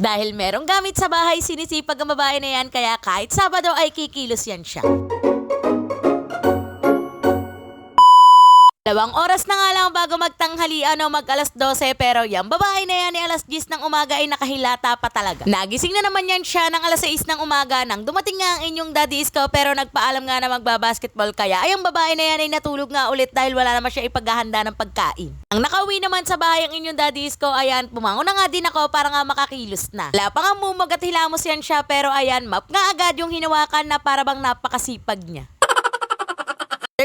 Dahil merong gamit sa bahay, sinisipag ang babae na yan kaya kahit Sabado ay kikilos yan siya. 2 oras na nga lang bago magtanghalian o mag alas 12 pero yung babae na yan ni alas 10 ng umaga ay nakahilata pa talaga. Nagising na naman yan siya ng alas 6 ng umaga nang dumating nga ang inyong daddy isko pero nagpaalam nga na magbabasketball kaya ay ang babae na yan ay natulog nga ulit dahil wala naman siya ipaghahanda ng pagkain. Ang nakauwi naman sa bahay ang inyong daddy isko, ayan, pumangon na nga din ako para nga makakilos na. Wala pa nga mumog at hilamos yan siya pero ayan, map nga agad yung hinawakan na para bang napakasipag niya.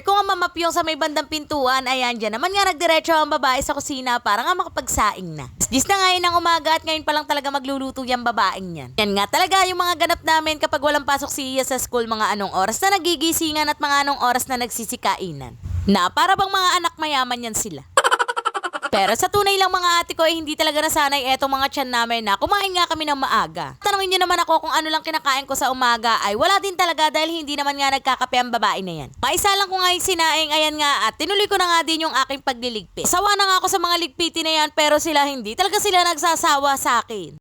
Kung nga mamap yung sa may bandang pintuan, ayan, dyan naman nga nagdiretso ang babae sa kusina para nga makapagsaing na. 10 na ngayon ng umaga at ngayon pa lang talaga magluluto yung babaeng yan. Yan nga talaga yung mga ganap namin kapag walang pasok si Iya sa school, mga anong oras na nagigisingan at mga anong oras na nagsisikainan. Na para bang mga anak mayaman yan sila. Pero sa tunay lang mga ate ko ay hindi talaga nasanay etong mga tiyan namin na kumain nga kami ng maaga. Tanungin nyo naman ako kung ano lang kinakain ko sa umaga ay wala din talaga dahil hindi naman nga nagkakape ang babae na yan. Maisa lang ko nga yung sinaing, ayan nga, at tinuloy ko na nga din yung aking pagliligpit. Sawa na nga ako sa mga ligpiti na yan pero sila hindi talaga sila nagsasawa sa akin.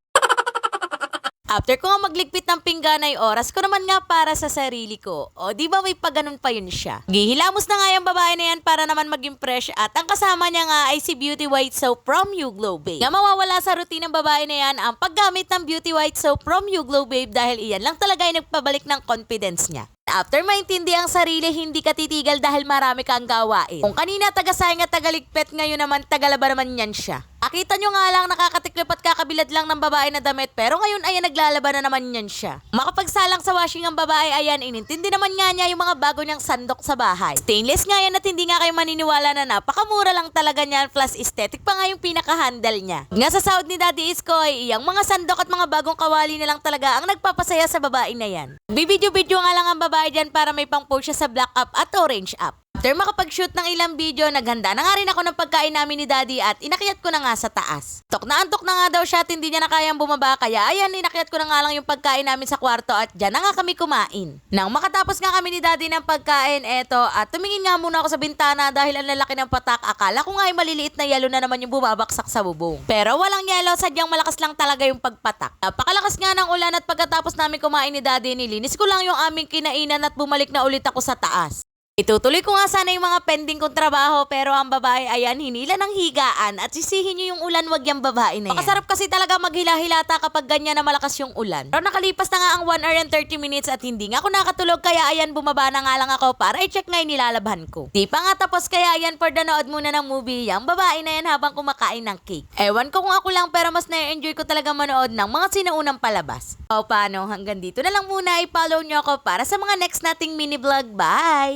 After ko nga magligpit ng pinggan ay oras ko naman nga para sa sarili ko. O di ba may pagganon pa yun siya. Gihilamos na nga yung babae na yan para naman maging fresh at ang kasama niya nga ay si Beauty White Soap from You Glow Babe. Nga mawawala sa routine ng babae na yan ang paggamit ng Beauty White Soap from You Glow Babe dahil iyan lang talaga ay nagpabalik ng confidence niya. After maintindi ang sarili, hindi ka titigal dahil marami kang gawain. Kung kanina taga-sayang at tagaligpit, ngayon naman tagalaba naman yan siya. Akita nyo nga lang nakakatiklop at kakabilad lang ng babae na damit pero ngayon ayan naglalaba na naman yan siya. Makapagsalang sa washing ang babae, ayan inintindi naman nga niya yung mga bago niyang sandok sa bahay. Stainless nga yan at hindi nga kayo maniniwala na napakamura lang talaga niyan plus aesthetic pa nga yung pinaka-handle niya. Nga sa sahod ni Daddy Isko ay iyang mga sandok at mga bagong kawali na lang talaga ang nagpapasaya sa babae na yan. Bibidyo-bidyo nga lang ang babae dyan para may pang-post siya sa black up at orange up. After makapag-shoot ng ilang video, naghanda na nga rin ako ng pagkain namin ni Daddy at inakyat ko na nga sa taas. Antok na nga daw siya at hindi niya na kayang bumaba kaya ayan, inakyat ko na nga lang yung pagkain namin sa kwarto at dyan na nga kami kumain. Nang makatapos nga kami ni Daddy ng pagkain, eto, at tumingin nga muna ako sa bintana dahil ang lalaki ng patak, akala ko nga ay maliliit na yelo na naman yung bumabaksak sa bubong. Pero walang yelo, sadyang malakas lang talaga yung pagpatak. Napakalakas nga ng ulan at pagkatapos namin kumain ni Daddy, nilinis ko lang yung aming kinainan at bumalik na ulit ako sa taas. Itutuloy ko nga sana yung mga pending kong trabaho pero ang babae ayan hinila ng higaan at sisihin nyo yung ulan, wag yung babae na yan. Makasarap kasi talaga maghila-hilata kapag ganyan na malakas yung ulan. Pero nakalipas na nga ang 1 hour and 30 minutes at hindi nga ako nakatulog kaya ayan bumaba na nga lang ako para i-check nga yung nilalabhan ko. Di pa nga tapos kaya ayan for the nood muna ng movie yung babae na yan habang kumakain ng cake. Ewan ko kung ako lang pero mas na-enjoy ko talaga manood ng mga sinaunang palabas. O paano hanggang dito na lang muna, i-follow nyo ako para sa mga next nating mini vlog. Bye!